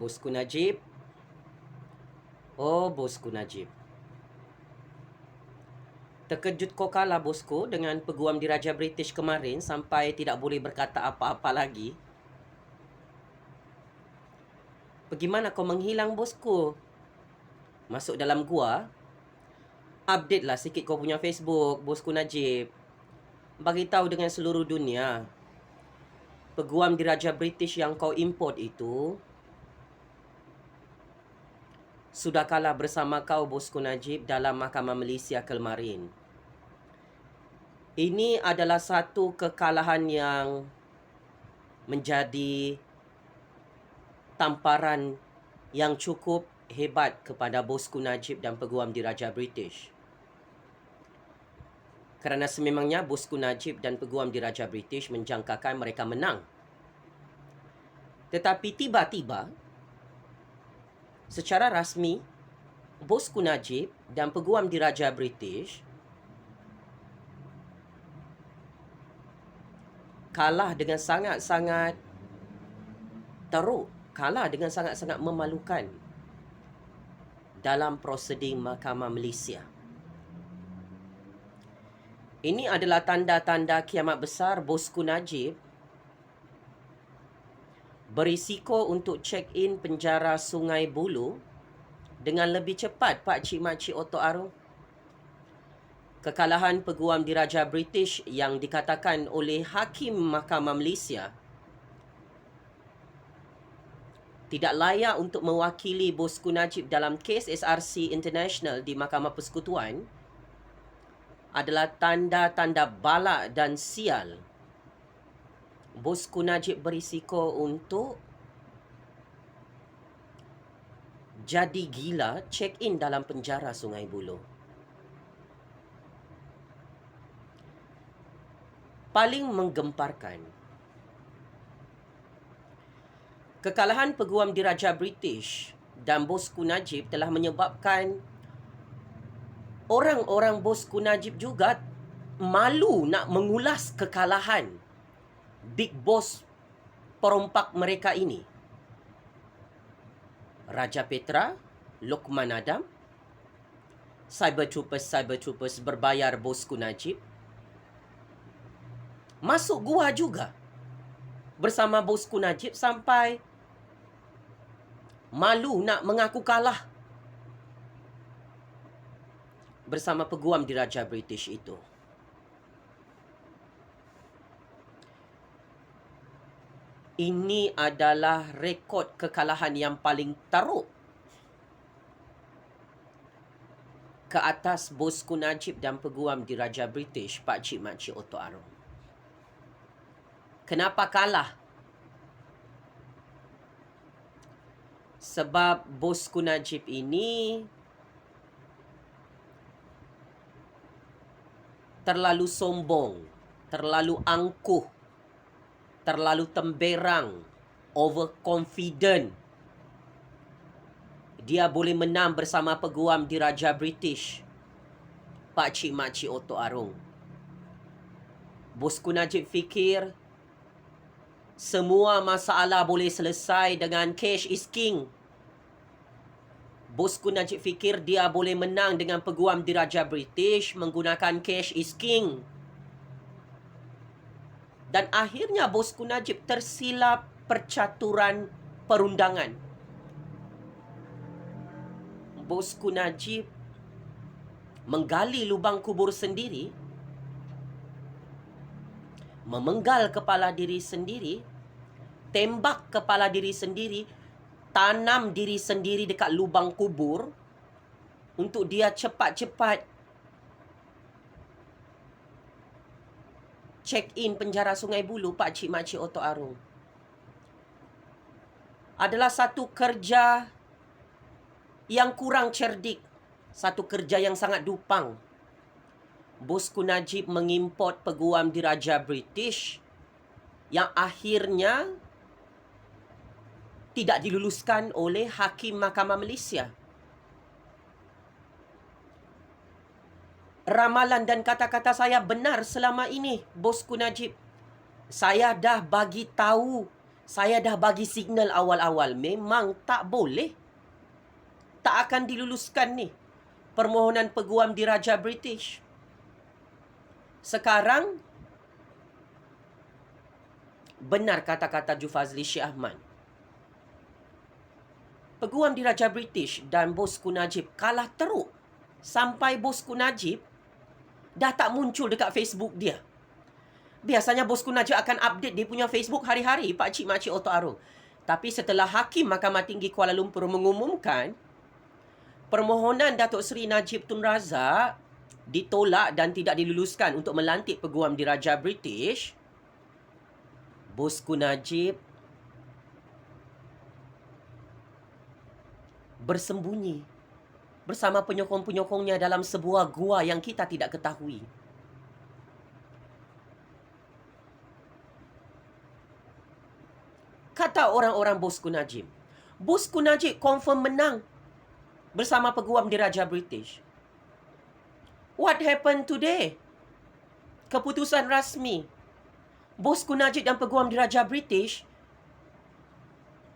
Bosku Najib. Oh, Bosku Najib. Terkejut kau kalah, bosku, dengan peguam diraja British kemarin sampai tidak boleh berkata apa-apa lagi. Bagaimana kau menghilang, bosku? Masuk dalam gua? Update lah sikit kau punya Facebook, Bosku Najib. Bagi tahu dengan seluruh dunia. Peguam diraja British yang kau import itu sudah kalah bersama kau, Bosku Najib, dalam Mahkamah Malaysia kemarin. Ini adalah satu kekalahan yang menjadi tamparan yang cukup hebat kepada Bosku Najib dan peguam diraja British. Kerana sememangnya Bosku Najib dan peguam diraja British menjangkakan mereka menang. Tetapi tiba-tiba, secara rasmi, Bosku Najib dan peguam diraja British kalah dengan sangat-sangat teruk, kalah dengan sangat-sangat memalukan dalam prosiding Mahkamah Malaysia. Ini adalah tanda-tanda kiamat besar. Bosku Najib berisiko untuk check-in penjara Sungai Buloh dengan lebih cepat, Pak Cik Makcik Oto Arung. Kekalahan peguam diraja British yang dikatakan oleh Hakim Mahkamah Malaysia tidak layak untuk mewakili Bosku Najib dalam kes SRC International di Mahkamah Persekutuan adalah tanda-tanda balak dan sial. Bosku Najib berisiko untuk jadi gila check-in dalam penjara Sungai Buloh. Paling menggemparkan, kekalahan peguam diraja British dan Bosku Najib telah menyebabkan orang-orang Bosku Najib juga malu nak mengulas kekalahan Big Boss perompak mereka ini. Raja Petra, Lokman Adam, Cyber Troopers berbayar Bosku Najib, masuk gua juga bersama Bosku Najib sampai malu nak mengaku kalah bersama peguam diraja British itu. Ini adalah rekod kekalahan yang paling teruk ke atas Bosku Najib dan peguam diraja British, Pak Cik Makcik Oto Arung. Kenapa kalah? Sebab Bosku Najib ini terlalu sombong, terlalu angkuh, terlalu temberang, overconfident. Dia boleh menang bersama peguam diraja British, Pak Cik Makcik Oto Arung. Bosku Najib fikir semua masalah boleh selesai dengan cash is king. Bosku Najib fikir dia boleh menang dengan peguam diraja British menggunakan cash is king. Dan akhirnya Bosku Najib tersilap percaturan perundangan. Bosku Najib menggali lubang kubur sendiri, memenggal kepala diri sendiri, tembak kepala diri sendiri, tanam diri sendiri dekat lubang kubur untuk dia cepat-cepat check-in penjara Sungai Buloh, Pak Cik Makcik Oto Arung. Adalah satu kerja yang kurang cerdik, satu kerja yang sangat dupang. Bosku Najib mengimport peguam diraja British yang akhirnya tidak diluluskan oleh Hakim Mahkamah Malaysia. Ramalan dan kata-kata saya benar selama ini, Bosku Najib. Saya dah bagi tahu Saya dah bagi signal awal-awal, memang tak boleh. Tak akan diluluskan ni permohonan peguam diraja British. Sekarang, benar kata-kata Jufazli Syed Ahmad. Peguam diraja British dan Bosku Najib kalah teruk. Sampai Bosku Najib dah tak muncul dekat Facebook dia. Biasanya Bosku Najib akan update dia punya Facebook hari-hari, pakcik makcik Oto Aro. Tapi setelah Hakim Mahkamah Tinggi Kuala Lumpur mengumumkan permohonan Datuk Seri Najib Tun Razak ditolak dan tidak diluluskan untuk melantik peguam diraja British, Bosku Najib bersembunyi bersama penyokong-penyokongnya dalam sebuah gua yang kita tidak ketahui. Kata orang-orang Bosku Najib confirm menang bersama peguam diraja British. What happened today? Keputusan rasmi. Bosku Najib dan peguam diraja British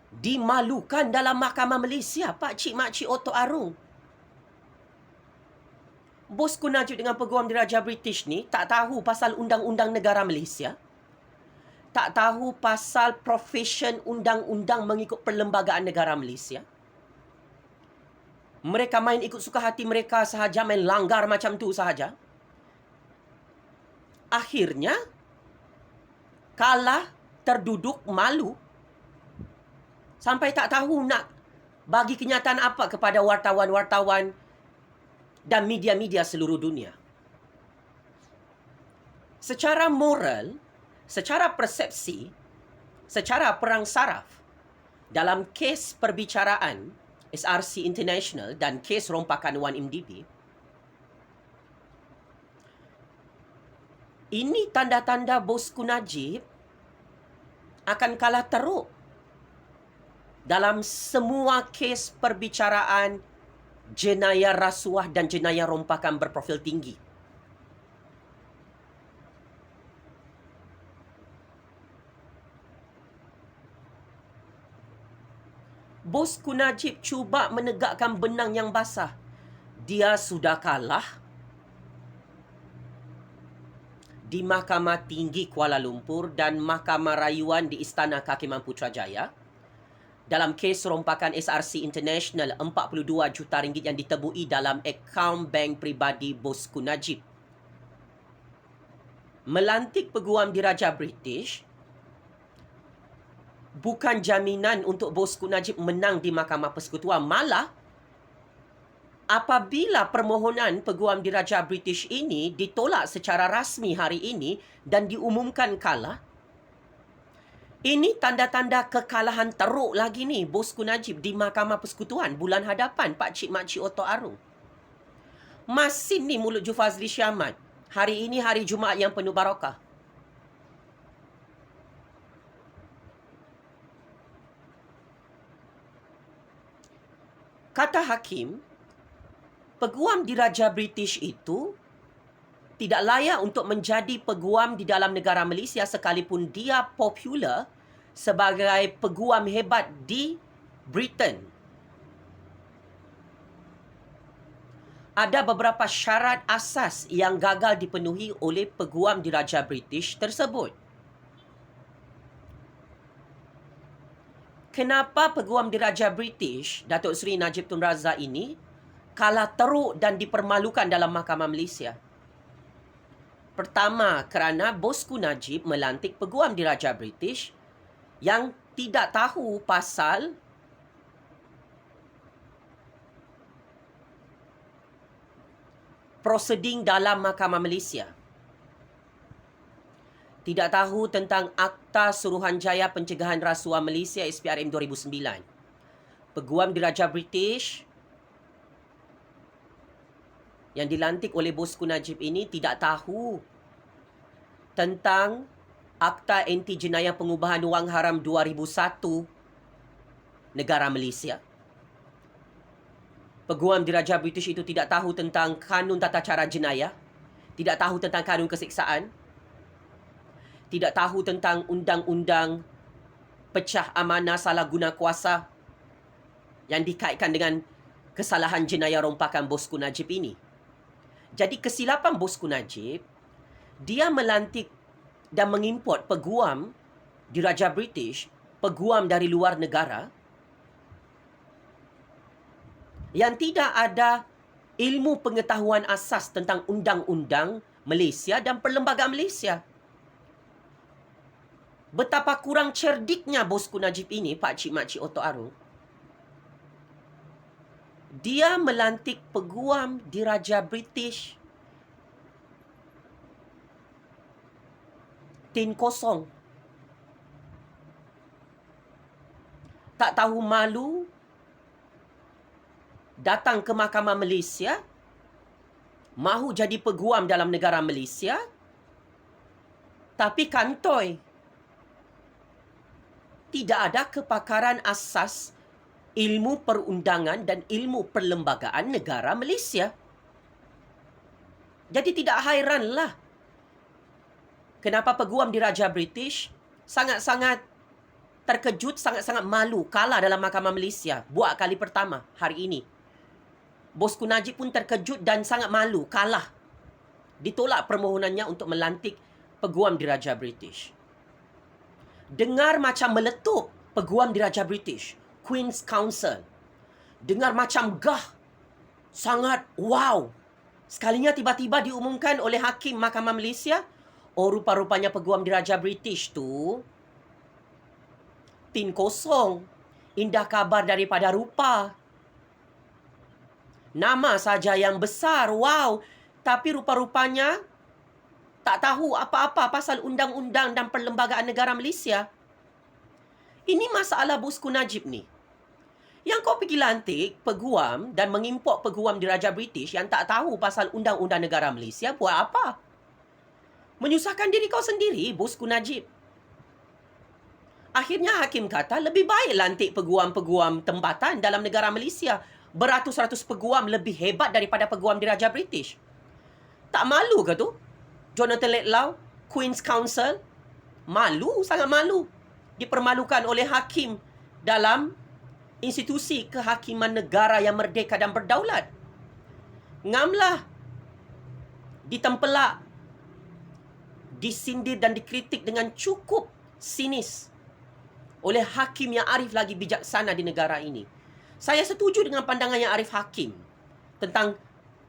dimalukan dalam Mahkamah Malaysia, pakcik makcik Oto Arung. Bosku Najib dengan peguam diraja British ni tak tahu pasal undang-undang negara Malaysia. Tak tahu pasal profession undang-undang mengikut perlembagaan negara Malaysia. Mereka main ikut suka hati mereka sahaja, main langgar macam tu sahaja. Akhirnya, kalah, terduduk, malu. Sampai tak tahu nak bagi kenyataan apa kepada wartawan-wartawan dan media-media seluruh dunia. Secara moral, secara persepsi, secara perang saraf, dalam kes perbicaraan SRC International dan kes rompakan 1MDB, ini tanda-tanda Bosku Najib akan kalah teruk dalam semua kes perbicaraan jenayah rasuah dan jenayah rompakan berprofil tinggi. Bosku Najib cuba menegakkan benang yang basah. Dia sudah kalah di Mahkamah Tinggi Kuala Lumpur dan Mahkamah Rayuan di Istana Kehakiman Putrajaya dalam kes rompakan SRC International 42 juta ringgit yang ditebui dalam akaun bank pribadi Bosku Najib. Melantik peguam diraja British bukan jaminan untuk Bosku Najib menang di Mahkamah Persekutuan. Malah, apabila permohonan peguam diraja British ini ditolak secara rasmi hari ini dan diumumkan kalah, ini tanda-tanda kekalahan teruk lagi ni Bosku Najib di Mahkamah Persekutuan bulan hadapan, pakcik makcik Oto Arung. Masin ni mulut Jufazli Syed Ahmad. Hari ini hari Jumaat yang penuh barakah. Kata Hakim, peguam diraja British itu tidak layak untuk menjadi peguam di dalam negara Malaysia sekalipun dia popular sebagai peguam hebat di Britain. Ada beberapa syarat asas yang gagal dipenuhi oleh peguam diraja British tersebut. Kenapa peguam diraja British, Datuk Seri Najib Tun Razak ini kalah teruk dan dipermalukan dalam Mahkamah Malaysia? Pertama, kerana Bosku Najib melantik peguam diraja British yang tidak tahu pasal proseding dalam Mahkamah Malaysia. Tidak tahu tentang Akta Suruhanjaya Pencegahan Rasuah Malaysia SPRM 2009. Peguam diraja British yang dilantik oleh Bosku Najib ini tidak tahu tentang Akta Anti Jenayah Pengubahan Wang Haram 2001 negara Malaysia. Peguam diraja British itu tidak tahu tentang Kanun Tata Cara Jenayah, tidak tahu tentang Kanun Keseksaan, tidak tahu tentang Undang-Undang pecah amanah, salah guna kuasa yang dikaitkan dengan kesalahan jenayah rompakan Bosku Najib ini. Jadi kesilapan Bosku Najib, dia melantik dan mengimport peguam di Raja British, peguam dari luar negara yang tidak ada ilmu pengetahuan asas tentang undang-undang Malaysia dan perlembagaan Malaysia. Betapa kurang cerdiknya Bosku Najib ini, Pakcik Makcik Otok Arung. Dia melantik peguam di Raja British tin kosong. Tak tahu malu datang ke Mahkamah Malaysia, mahu jadi peguam dalam negara Malaysia, tapi kantoi. Tidak ada kepakaran asas ilmu perundangan dan ilmu perlembagaan negara Malaysia. Jadi tidak hairanlah kenapa peguam di Raja British sangat-sangat terkejut, sangat-sangat malu kalah dalam Mahkamah Malaysia buat kali pertama hari ini. Bosku Najib pun terkejut dan sangat malu kalah. Ditolak permohonannya untuk melantik peguam di Raja British. Dengar macam meletup peguam di Raja British, Queen's Counsel. Dengar macam gah, sangat wow. Sekalinya tiba-tiba diumumkan oleh Hakim Mahkamah Malaysia, oh rupa-rupanya peguam di Raja British tu tin kosong, indah kabar daripada rupa. Nama saja yang besar, wow. Tapi rupa-rupanya tak tahu apa-apa pasal undang-undang dan perlembagaan negara Malaysia. Ini masalah Bosku Najib ni. Yang kau pergi lantik peguam dan mengimport peguam di Raja British yang tak tahu pasal undang-undang negara Malaysia, buat apa? Menyusahkan diri kau sendiri, Bosku Najib. Akhirnya hakim kata lebih baik lantik peguam-peguam tempatan dalam negara Malaysia. Beratus-ratus peguam lebih hebat daripada peguam di Raja British. Tak malu ke tu? Jonathan Letlau, Queen's Counsel, malu, sangat malu. Dipermalukan oleh hakim dalam institusi kehakiman negara yang merdeka dan berdaulat. Ngamlah ditempelak, disindir dan dikritik dengan cukup sinis oleh hakim yang arif lagi bijaksana di negara ini. Saya setuju dengan pandangan yang Arif Hakim tentang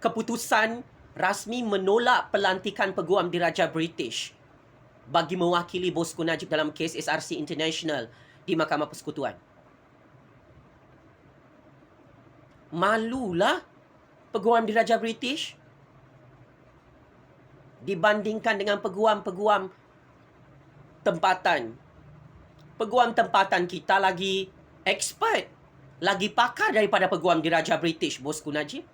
keputusan rasmi menolak pelantikan peguam di Raja British bagi mewakili Bosku Najib dalam kes SRC International di Mahkamah Persekutuan. Malulah peguam di Raja British dibandingkan dengan peguam-peguam tempatan. Peguam tempatan kita lagi expert, lagi pakar daripada peguam di Raja British, Bosku Najib.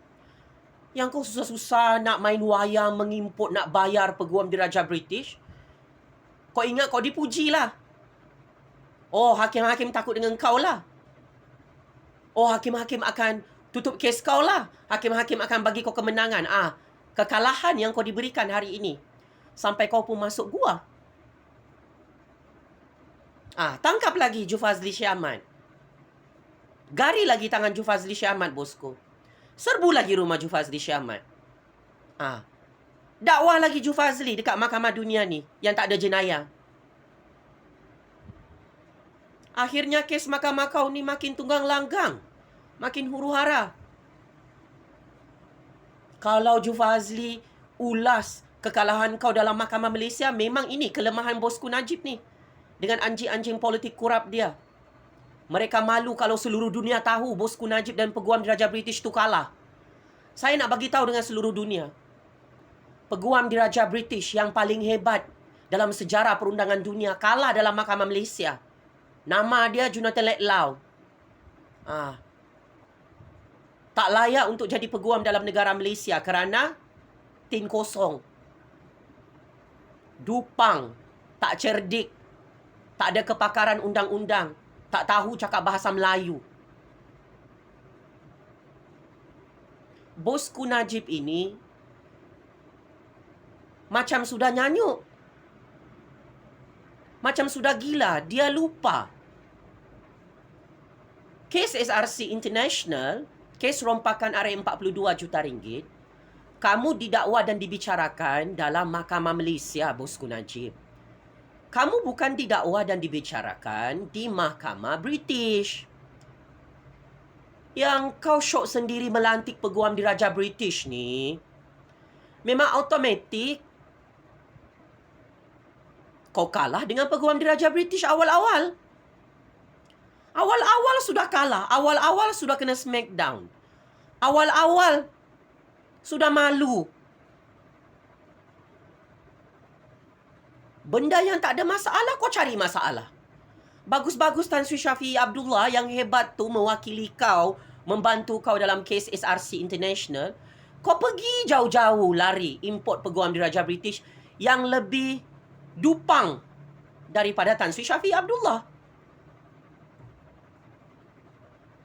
Yang kau susah-susah nak main wayang, mengimport, nak bayar peguam di Raja British. Kau ingat kau dipuji lah. Oh, hakim-hakim takut dengan kau lah. Oh, hakim-hakim akan tutup kes kau lah. Hakim-hakim akan bagi kau kemenangan. Kekalahan yang kau diberikan hari ini. Sampai kau pun masuk gua. Tangkap lagi Jufazli Syahmat. Gari lagi tangan Jufazli Syahmat, bosku. Serbu lagi rumah Jufazli Syahmat. Dakwah lagi Jufazli dekat Mahkamah Dunia ni yang tak ada jenayah. Akhirnya kes mahkamah kau ni makin tunggang langgang, makin huru-hara. Kalau Jufazli ulas kekalahan kau dalam Mahkamah Malaysia, memang ini kelemahan Bosku Najib ni dengan anjing-anjing politik kurap dia. Mereka malu kalau seluruh dunia tahu Bosku Najib dan peguam di Raja British tu kalah. Saya nak bagi tahu dengan seluruh dunia, peguam di Raja British yang paling hebat dalam sejarah perundangan dunia kalah dalam Mahkamah Malaysia. Nama dia Jonathan Letlau. Tak layak untuk jadi peguam dalam negara Malaysia kerana tin kosong, dupang, tak cerdik, tak ada kepakaran undang-undang, tak tahu cakap bahasa Melayu. Bosku Najib ini macam sudah nyanyuk, macam sudah gila. Dia lupa Kes SRC International, kes rompakan RM42 juta ringgit, kamu didakwa dan dibicarakan dalam Mahkamah Malaysia, Bosku Najib. Kamu bukan didakwa dan dibicarakan di Mahkamah British. Yang kau syok sendiri melantik peguam diraja British ni, memang automatik kau kalah dengan peguam diraja British awal-awal. Awal-awal sudah kalah. Awal-awal sudah kena smackdown. Awal-awal sudah malu. Benda yang tak ada masalah, kau cari masalah. Bagus-bagus Tan Sri Syafiee Abdullah yang hebat tu mewakili kau, membantu kau dalam kes SRC International. Kau pergi jauh-jauh lari import peguam diraja British yang lebih dupang daripada Tan Sri Syafiee Abdullah.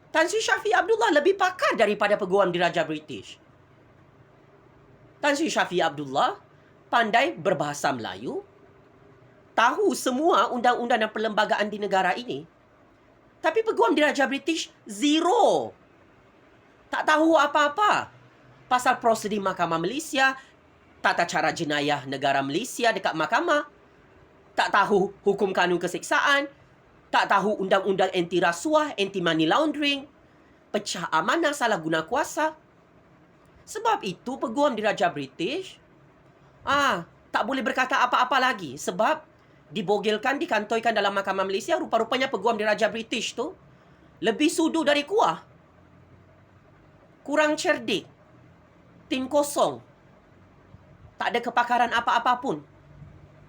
Tan Sri Syafiee Abdullah lebih pakar daripada peguam diraja British. Tan Sri Syafiee Abdullah pandai berbahasa Melayu, tahu semua undang-undang dan perlembagaan di negara ini. Tapi peguam diraja British, zero. Tak tahu apa-apa. Pasal prosedur Mahkamah Malaysia, tata cara jenayah negara Malaysia dekat mahkamah. Tak tahu hukum kanun keseksaan. Tak tahu undang-undang anti rasuah, anti money laundering. Pecah amanah, salah guna kuasa. Sebab itu peguam diraja British, tak boleh berkata apa-apa lagi. Sebab dibogilkan, dikantoikan dalam Mahkamah Malaysia, rupa-rupanya peguam diraja British tu lebih sudu dari kuah. Kurang cerdik. Tim kosong. Tak ada kepakaran apa-apa pun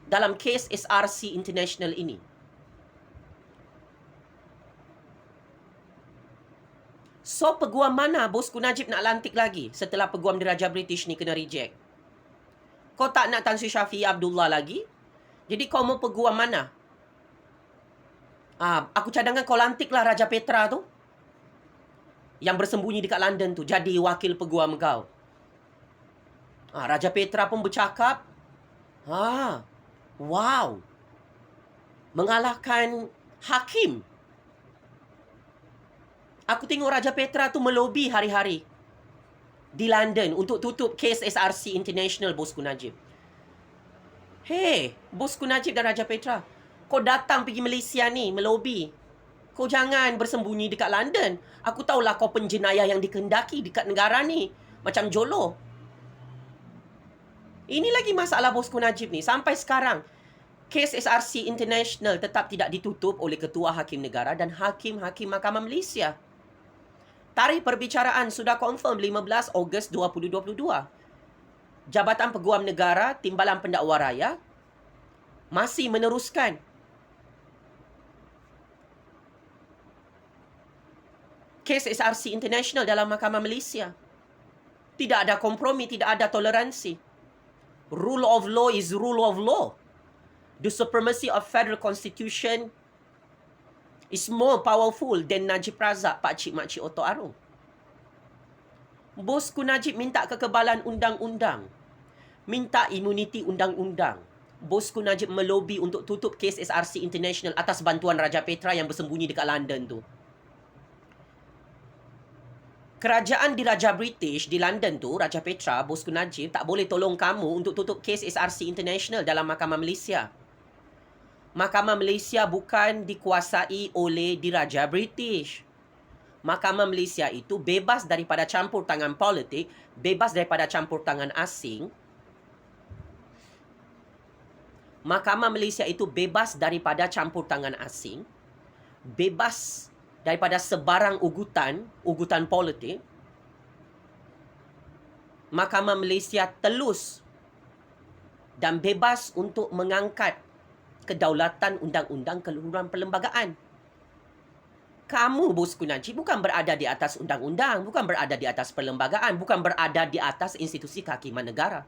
dalam kes SRC International ini. So, peguam mana Bosku Najib nak lantik lagi setelah peguam diraja British ni kena reject? Kau tak nak Tan Sri Syafiee Abdullah lagi? Jadi kau mau peguam mana? Aku cadangkan kau lantiklah Raja Petra tu, yang bersembunyi dekat London tu, jadi wakil peguam kau. Raja Petra pun bercakap, wow, mengalahkan hakim. Aku tengok Raja Petra tu melobi hari-hari di London untuk tutup kes SRC International, Bosku Najib. Hey, Bosku Najib dan Raja Petra, kau datang pergi Malaysia ni melobi. Kau jangan bersembunyi dekat London. Aku tahulah kau penjenayah yang dikehendaki dekat negara ni. Macam Jolo. Ini lagi masalah Bosku Najib ni. Sampai sekarang, kes SRC International tetap tidak ditutup oleh Ketua Hakim Negara dan Hakim-Hakim Mahkamah Malaysia. Tarikh perbicaraan sudah confirm 15 Ogos 2022. Jabatan Peguam Negara, Timbalan Pendakwa Raya masih meneruskan kes SRC International dalam Mahkamah Malaysia. Tidak ada kompromi, tidak ada toleransi. Rule of law is rule of law. The supremacy of Federal Constitution is more powerful than Najib Razak, pakcik-makcik Oto Arong. Bosku Najib minta kekebalan undang-undang. Minta imuniti undang-undang. Bosku Najib melobi untuk tutup kes SRC International atas bantuan Raja Petra yang bersembunyi dekat London tu. Kerajaan diraja British di London tu, Raja Petra, Bosku Najib, tak boleh tolong kamu untuk tutup kes SRC International dalam Mahkamah Malaysia. Mahkamah Malaysia bukan dikuasai oleh diraja British. Mahkamah Malaysia itu bebas daripada campur tangan politik, bebas daripada campur tangan asing. Mahkamah Malaysia itu bebas daripada campur tangan asing, bebas daripada sebarang ugutan politik. Mahkamah Malaysia telus dan bebas untuk mengangkat kedaulatan undang-undang keluhuran perlembagaan. Kamu, Bosku Najib, bukan berada di atas undang-undang, bukan berada di atas perlembagaan, bukan berada di atas institusi kehakiman negara.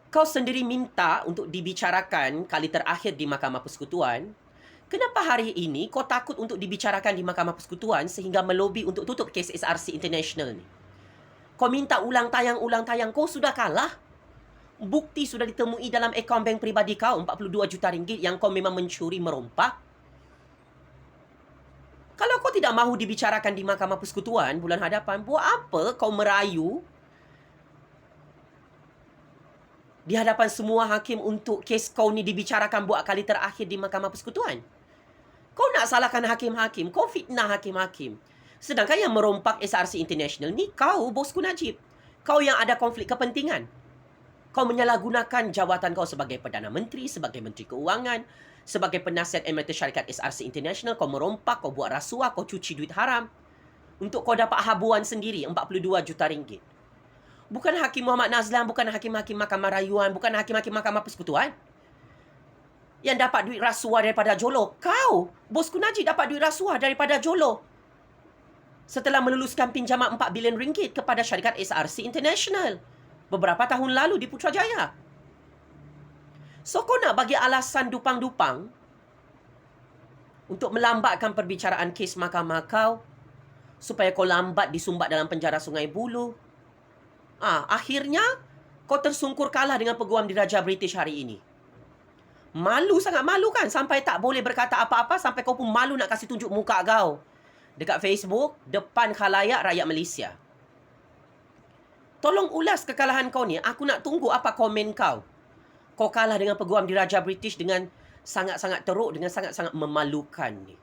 Kau sendiri minta untuk dibicarakan kali terakhir di Mahkamah Persekutuan. Kenapa hari ini kau takut untuk dibicarakan di Mahkamah Persekutuan sehingga melobi untuk tutup kes SRC International ni? Kau minta ulang tayang, kau sudah kalah. Bukti sudah ditemui dalam akaun bank peribadi kau, 42 juta ringgit yang kau memang mencuri merompak. Kalau kau tidak mahu dibicarakan di Mahkamah Persekutuan bulan hadapan, buat apa kau merayu di hadapan semua hakim untuk kes kau ni dibicarakan buat kali terakhir di Mahkamah Persekutuan? Kau nak salahkan hakim-hakim, kau fitnah hakim-hakim. Sedangkan yang merompak SRC International ni kau, bosku Najib. Kau yang ada konflik kepentingan. Kau menyalahgunakan jawatan kau sebagai Perdana Menteri, sebagai Menteri Keuangan, sebagai penasihat emerita syarikat SRC International. Kau merompak, kau buat rasuah, kau cuci duit haram untuk kau dapat habuan sendiri 42 juta ringgit. Bukan Hakim Muhammad Nazlan, bukan hakim-hakim Mahkamah Rayuan, bukan hakim-hakim Mahkamah Persekutuan yang dapat duit rasuah daripada Jolo. Kau, bosku Najib, dapat duit rasuah daripada Jolo setelah meluluskan pinjaman 4 bilion ringgit kepada syarikat SRC International beberapa tahun lalu di Putrajaya. So, kau nak bagi alasan dupang-dupang untuk melambatkan perbicaraan kes mahkamah kau supaya kau lambat disumbat dalam penjara Sungai Buloh. Akhirnya, kau tersungkur kalah dengan Peguam Diraja British hari ini. Malu, sangat malu kan? Sampai tak boleh berkata apa-apa, sampai kau pun malu nak kasih tunjuk muka kau dekat Facebook, depan khalayak rakyat Malaysia. Tolong ulas kekalahan kau ni. Aku nak tunggu apa komen kau. Kau kalah dengan Peguam Diraja British dengan sangat-sangat teruk, dengan sangat-sangat memalukan ni.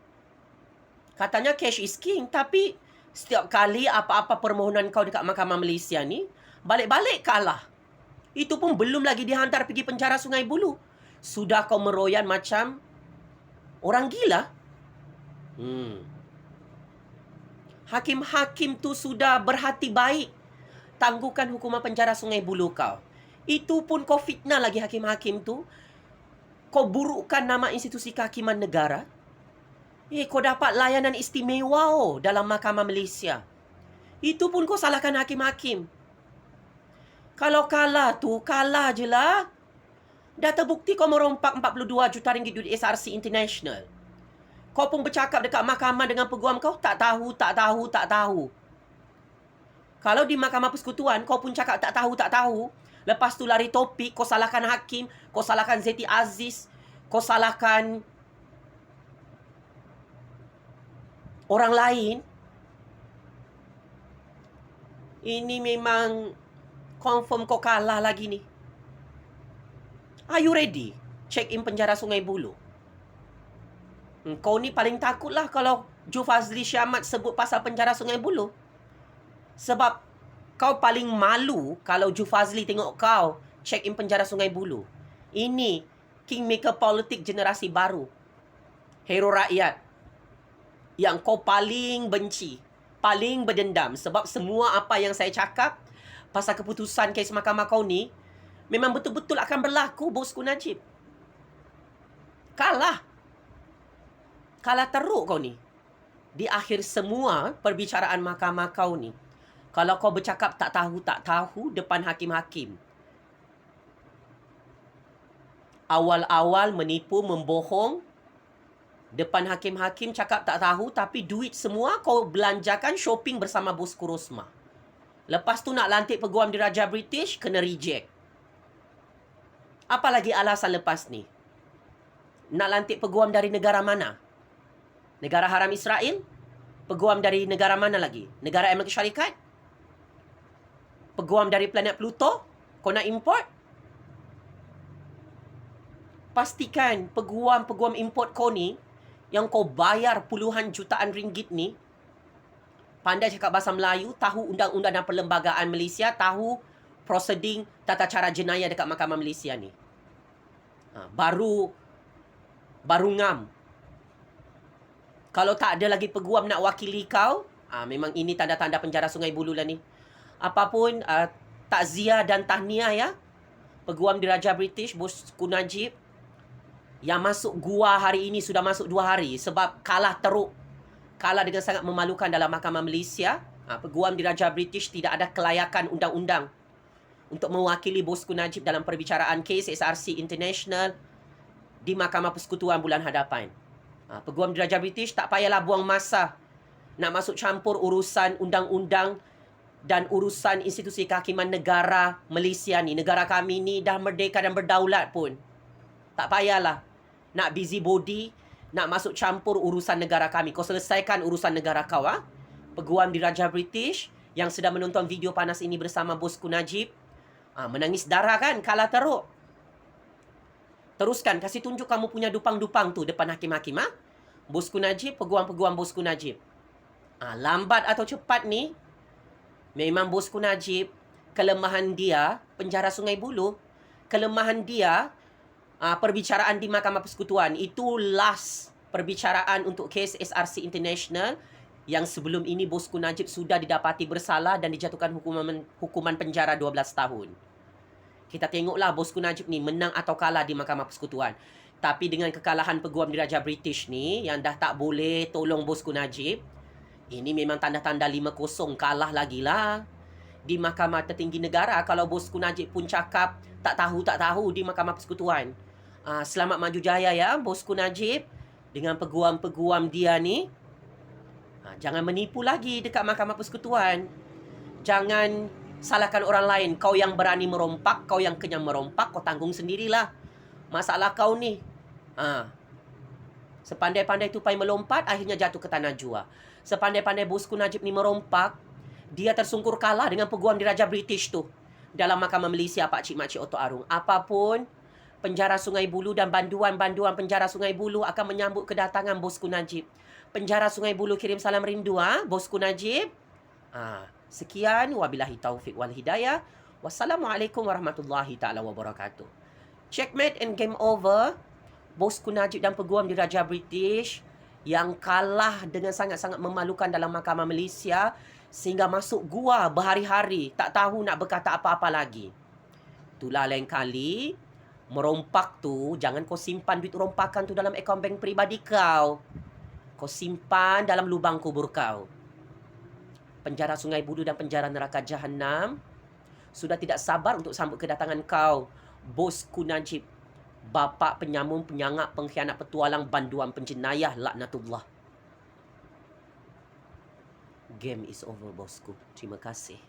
Katanya cash is king, tapi setiap kali apa-apa permohonan kau dekat Mahkamah Malaysia ni, balik-balik kalah. Itu pun belum lagi dihantar pergi penjara Sungai Buloh. Sudah kau meroyan macam orang gila. Hakim-hakim tu sudah berhati baik tangguhkan hukuman penjara Sungai Buloh kau. Itu pun kau fitnah lagi hakim-hakim tu. Kau burukkan nama institusi kehakiman negara. Kau dapat layanan istimewa dalam Mahkamah Malaysia. Itu pun kau salahkan hakim-hakim. Kalau kalah tu, kalah je lah. Dah terbukti kau merompak 42 juta ringgit duit SRC International. Kau pun bercakap dekat mahkamah dengan peguam kau, tak tahu. Kalau di Mahkamah Persekutuan, kau pun cakap tak tahu. Lepas tu lari topik, kau salahkan hakim, kau salahkan Zeti Aziz, kau salahkan orang lain. Ini memang confirm kau kalah lagi ni. Are you ready? Check in penjara Sungai Buloh. Kau ni paling takut lah kalau Jufazli Syamat sebut pasal penjara Sungai Buloh. Sebab kau paling malu kalau Jufazli tengok kau check in penjara Sungai Buloh. Ini kingmaker politik generasi baru. Hero rakyat. Yang kau paling benci, paling berdendam. Sebab semua apa yang saya cakap pasal keputusan kes mahkamah kau ni memang betul-betul akan berlaku, bosku Najib. Kalah teruk kau ni. Di akhir semua perbicaraan mahkamah kau ni, kalau kau bercakap tak tahu depan hakim-hakim, awal-awal menipu, membohong depan hakim-hakim, cakap tak tahu, tapi duit semua kau belanjakan shopping bersama bosku Rosmah. Lepas tu nak lantik Peguam Diraja British, kena reject. Apa lagi alasan lepas ni? Nak lantik peguam dari negara mana? Negara haram Israel? Peguam dari negara mana lagi? Negara Amerika Syarikat? Peguam dari planet Pluto? Kau nak import? Pastikan peguam-peguam import kau ni, yang kau bayar puluhan jutaan ringgit ni, pandai cakap bahasa Melayu, tahu undang-undang dan perlembagaan Malaysia, tahu proceeding tata cara jenayah dekat Mahkamah Malaysia ni. Baru ngam. Kalau tak ada lagi peguam nak wakili kau, memang ini tanda-tanda penjara Sungai Buloh lah ni. Apapun, takziah dan tahniah ya, Peguam Diraja British, bosku Najib, yang masuk gua hari ini sudah masuk 2 hari sebab kalah teruk. Kalah dengan sangat memalukan dalam Mahkamah Malaysia. Peguam Diraja British tidak ada kelayakan undang-undang untuk mewakili bosku Najib dalam perbicaraan kes SRC International di Mahkamah Persekutuan bulan hadapan. Peguam Diraja British tak payahlah buang masa nak masuk campur urusan undang-undang dan urusan institusi kehakiman negara Malaysia ni. Negara kami ni dah merdeka dan berdaulat pun. Tak payahlah nak busybody nak masuk campur urusan negara kami. Kau selesaikan urusan negara kau, ha? Peguam Diraja British yang sedang menonton video panas ini bersama bosku Najib. Menangis darah kan, kalah teruk. Teruskan, kasih tunjuk kamu punya dupang-dupang tu depan hakim-hakim, ha? Bosku Najib, peguam-peguam bosku Najib. Lambat atau cepat ni, memang bosku Najib, kelemahan dia penjara Sungai Buloh. Kelemahan dia perbicaraan di Mahkamah Persekutuan. Itu last perbicaraan untuk kes SRC International yang sebelum ini bosku Najib sudah didapati bersalah dan dijatuhkan hukuman penjara 12 tahun. Kita tengoklah bosku Najib ni menang atau kalah di Mahkamah Persekutuan. Tapi dengan kekalahan peguam Diraja British ni yang dah tak boleh tolong bosku Najib, ini memang tanda-tanda 5-0, kalah lagi lah. Di Mahkamah Tertinggi Negara, kalau bosku Najib pun cakap tak tahu di Mahkamah Persekutuan. Selamat maju jaya ya bosku Najib dengan peguam-peguam dia ni. Jangan menipu lagi dekat Mahkamah Persekutuan. Jangan salahkan orang lain. Kau yang berani merompak, kau yang kenyang merompak, kau tanggung sendirilah. Masalah kau ni. Sepandai-pandai tupai melompat, akhirnya jatuh ke tanah jua. Sepandai-pandai bosku Najib ni merompak, dia tersungkur kalah dengan peguam Diraja British tu dalam Mahkamah Malaysia Pak Cik Makcik Oto Arung. Apapun, penjara Sungai Buloh dan banduan-banduan penjara Sungai Buloh akan menyambut kedatangan bosku Najib. Penjara Sungai Buloh kirim salam rindu, bosku Najib. Sekian, wabillahi taufik wal hidayah. Wassalamualaikum warahmatullahi taala wabarakatuh. Checkmate and game over. Bosku Najib dan peguam Diraja British yang kalah dengan sangat-sangat memalukan dalam Mahkamah Malaysia sehingga masuk gua berhari-hari, tak tahu nak berkata apa-apa lagi. Itulah lain kali merompak tu, jangan kau simpan duit rompakan tu dalam akaun bank peribadi kau. Kau simpan dalam lubang kubur kau. Penjara Sungai Buloh dan penjara neraka Jahanam sudah tidak sabar untuk sambut kedatangan kau, bosku Najib. Bapa penyamun, penyangak, pengkhianat, petualang, banduan, penjenayah, laknatullah. Game is over, bosku. Terima kasih.